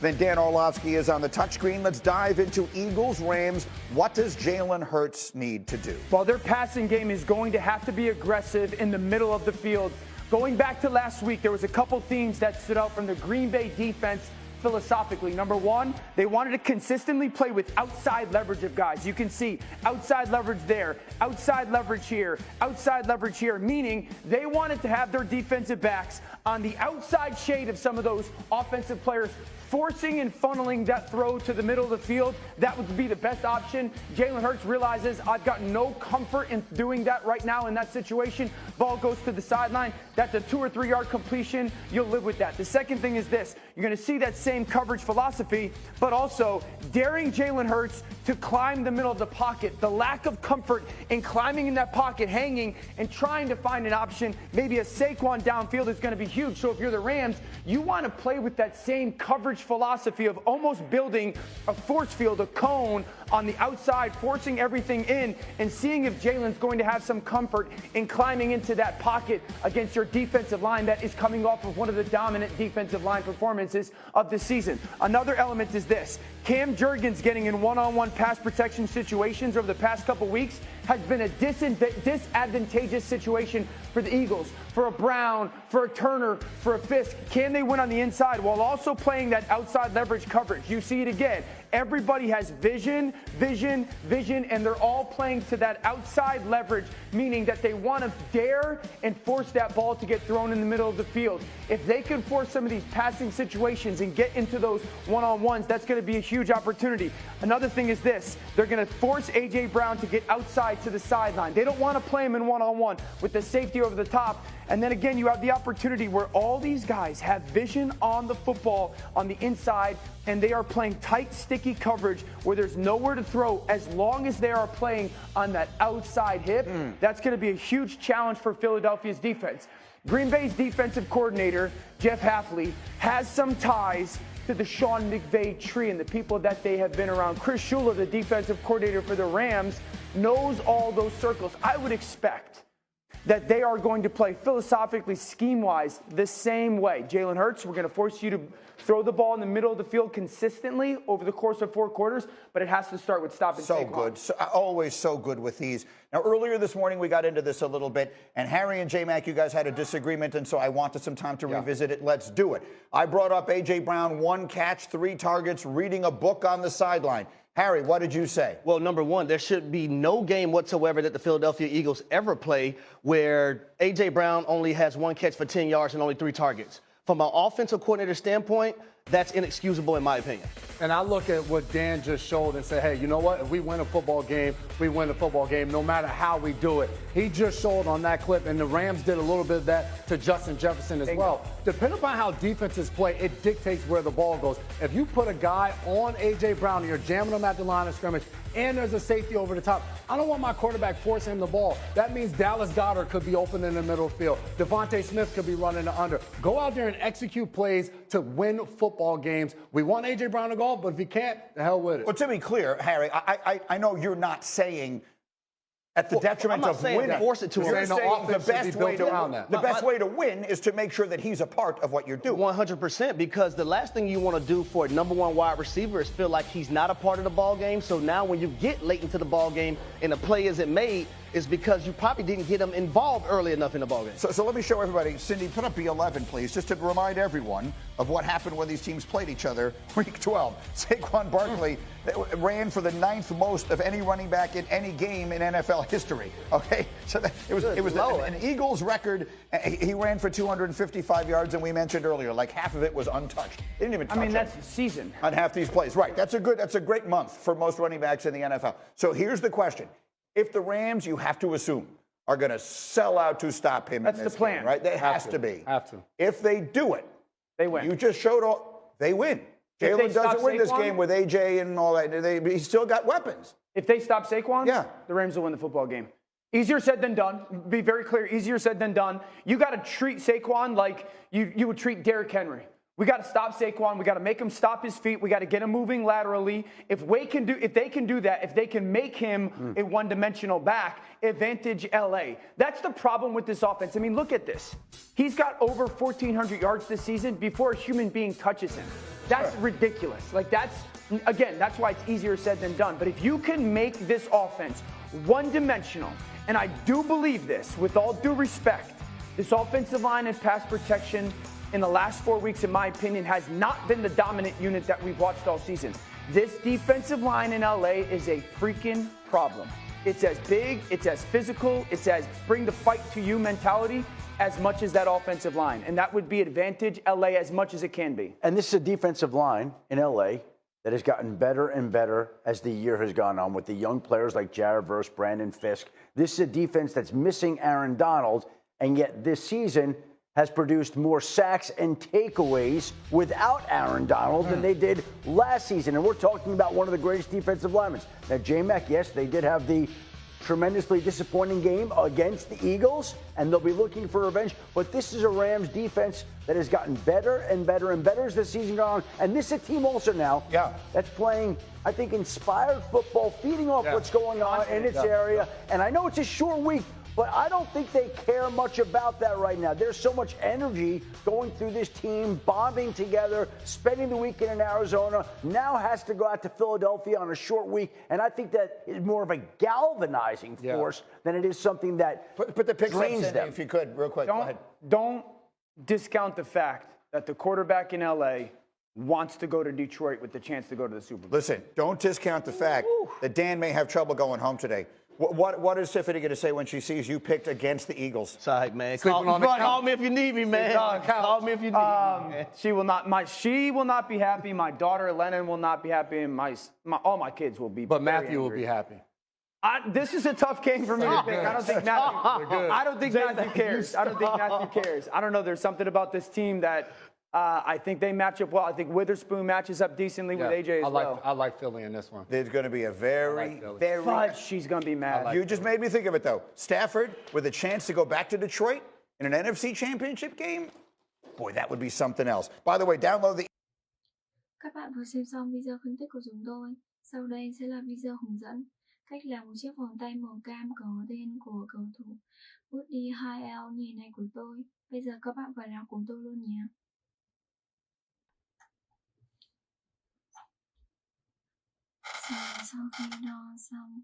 Then Dan Orlovsky is on the touchscreen. Let's dive into Eagles-Rams. What does Jalen Hurts need to do? Well, their passing game is going to have to be aggressive in the middle of the field. Going back to last week, there was a couple themes that stood out from the Green Bay defense philosophically. Number one, they wanted to consistently play with outside leverage of guys. You can see outside leverage there, outside leverage here, meaning they wanted to have their defensive backs on the outside shade of some of those offensive players, forcing and funneling that throw to the middle of the field. That would be the best option. Jalen Hurts realizes I've got no comfort in doing that right now in that situation. Ball goes to the sideline. That's a 2 or 3 yard completion. You'll live with that. The second thing is this. You're going to see that same coverage philosophy, but also daring Jalen Hurts to climb the middle of the pocket. The lack of comfort in climbing in that pocket, hanging, and trying to find an option. Maybe a Saquon downfield is going to be huge. So if you're the Rams, you want to play with that same coverage philosophy of almost building a force field, a cone on the outside, forcing everything in and seeing if Jalen's going to have some comfort in climbing into that pocket against your defensive line that is coming off of one of the dominant defensive line performances of the season. Another element is this. Cam Jurgens getting in one-on-one pass protection situations over the past couple weeks has been a disadvantageous situation for the Eagles, for a Brown, for a Turner, for a Fisk. Can they win on the inside while also playing that outside leverage coverage? You see it again. Everybody has vision, and they're all playing to that outside leverage, meaning that they want to dare and force that ball to get thrown in the middle of the field. If they can force some of these passing situations and get into those one-on-ones, that's going to be a huge opportunity. Another thing is this. They're going to force A.J. Brown to get outside to the sideline. They don't want to play him in one-on-one with the safety over the top. And then again, you have the opportunity where all these guys have vision on the football on the inside, and they are playing tight, sticky coverage where there's nowhere to throw as long as they are playing on that outside hip. That's going to be a huge challenge for Philadelphia's defense. Green Bay's defensive coordinator, Jeff Hafley, has some ties to the Sean McVay tree and the people that they have been around. Chris Shula, the defensive coordinator for the Rams, knows all those circles. I would expect that they are going to play philosophically, scheme-wise, the same way. Jalen Hurts, we're going to force you to throw the ball in the middle of the field consistently over the course of 4 quarters, but it has to start with stopping Saquon. So good. Always so good with these. Now, earlier this morning, we got into this a little bit, and Harry and J-Mac, you guys had a disagreement, and so I wanted some time to revisit it. Let's do it. I brought up A.J. Brown, 1 catch, 3 targets, reading a book on the sideline. Harry, what did you say? Well, number one, there should be no game whatsoever that the Philadelphia Eagles ever play where A.J. Brown only has 1 catch for 10 yards and only 3 targets. From an offensive coordinator standpoint, that's inexcusable in my opinion. And I look at what Dan just showed and say, hey, you know what? If we win a football game, we win a football game no matter how we do it. He just showed on that clip, and the Rams did a little bit of that to Justin Jefferson as well. Depending upon how defenses play, it dictates where the ball goes. If you put a guy on A.J. Brown and you're jamming him at the line of scrimmage and there's a safety over the top, I don't want my quarterback forcing him the ball. That means Dallas Goedert could be open in the middle field. Devontae Smith could be running the under. Go out there and execute plays to win football games. We want A.J. Brown to go, but if he can't, the hell with it. Well, to be clear, Harry, I know you're not saying at the detriment of winning. Force it to him. You're saying the best way to win is to make sure that he's a part of what you're doing. 100%, because the last thing you want to do for a number 1 wide receiver is feel like he's not a part of the ball game. So now when you get late into the ball game and the play isn't made, is because you probably didn't get him involved early enough in the ballgame. So let me show everybody. Cindy, put up B11, please, just to remind everyone of what happened when these teams played each other. Week 12, Saquon Barkley ran for the 9th most of any running back in any game in NFL history. Okay, so it was an Eagles record. He ran for 255 yards, and we mentioned earlier, like half of it was untouched. They didn't even touch him. that's the season on half these plays. Right, that's a great month for most running backs in the NFL. So here's the question. If the Rams, you have to assume, are going to sell out to stop him in this the plan, game, right? They has to be. Have to. If they do it, they win. You just showed they win. Jalen doesn't win this game with A.J. and all that. He's still got weapons. If they stop Saquon, the Rams will win the football game. Easier said than done. Be very clear, easier said than done. You got to treat Saquon like you would treat Derrick Henry. We got to stop Saquon. We got to make him stop his feet. We got to get him moving laterally. If they can do that, if they can make him a one-dimensional back, advantage LA. That's the problem with this offense. I mean, look at this. He's got over 1,400 yards this season before a human being touches him. That's ridiculous. Like that's why it's easier said than done. But if you can make this offense one-dimensional, and I do believe this, with all due respect, this offensive line and pass protection in the last 4 weeks, in my opinion, has not been the dominant unit that we've watched all season. This defensive line in LA is a freaking problem. It's as big, it's as physical, it's as bring the fight to you mentality as much as that offensive line. And that would be advantage LA as much as it can be. And this is a defensive line in LA that has gotten better and better as the year has gone on with the young players like Jared Verse, Brandon Fisk. This is a defense that's missing Aaron Donald, and yet this season has produced more sacks and takeaways without Aaron Donald than they did last season. And we're talking about one of the greatest defensive linemen. Now, J-Mac, yes, they did have the tremendously disappointing game against the Eagles, and they'll be looking for revenge. But this is a Rams defense that has gotten better and better and better as the season goes on. And this is a team also now that's playing, I think, inspired football, feeding off what's going on in its area. And I know it's a short week, but I don't think they care much about that right now. There's so much energy going through this team, bonding together, spending the weekend in Arizona, now has to go out to Philadelphia on a short week. And I think that is more of a galvanizing force than it is something that Put the picks up, drains Cindy, them. if you could, real quick. Go ahead. Don't discount the fact that the quarterback in LA wants to go to Detroit with the chance to go to the Super Bowl. Listen, don't discount the fact that Dan may have trouble going home today. What is Tiffany going to say when she sees you picked against the Eagles? Sorry, man. Call me if you need me, man. Call me if you need me, man. She will not be happy. My daughter Lennon will not be happy, and all my kids will be. But very Matthew will angry. be happy. This is a tough game for me to pick. I don't think Matthew cares. I don't think Matthew cares. I don't know. There's something about this team that I think they match up well. I think Witherspoon matches up decently with AJ as well. I like Philly in this one. There's going to be a very. But she's going to be mad. You just made me think of it, though. Stafford with a chance to go back to Detroit in an NFC Championship game. Boy, that would be something else. By the way, download the. Các bạn vừa xem xong video phân tích của chúng tôi. Sau đây sẽ là video hướng dẫn cách làm một chiếc vòng tay màu cam có tên của cầu thủ Woody 2L như này của tôi. Bây giờ các bạn phải làm cùng tôi luôn nhé. Sau khi đo xong,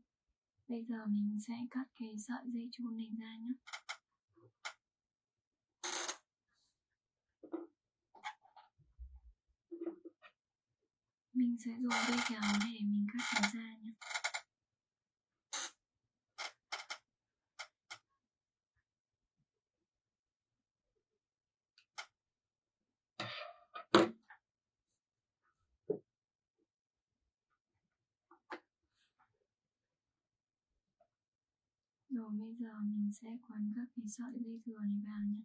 bây giờ mình sẽ cắt cái sợi dây chun này ra nhé. Mình sẽ dùng dây kéo để mình cắt nó ra nhé. Rồi bây giờ mình sẽ quấn các cái sợi dây dừa này vào nhé.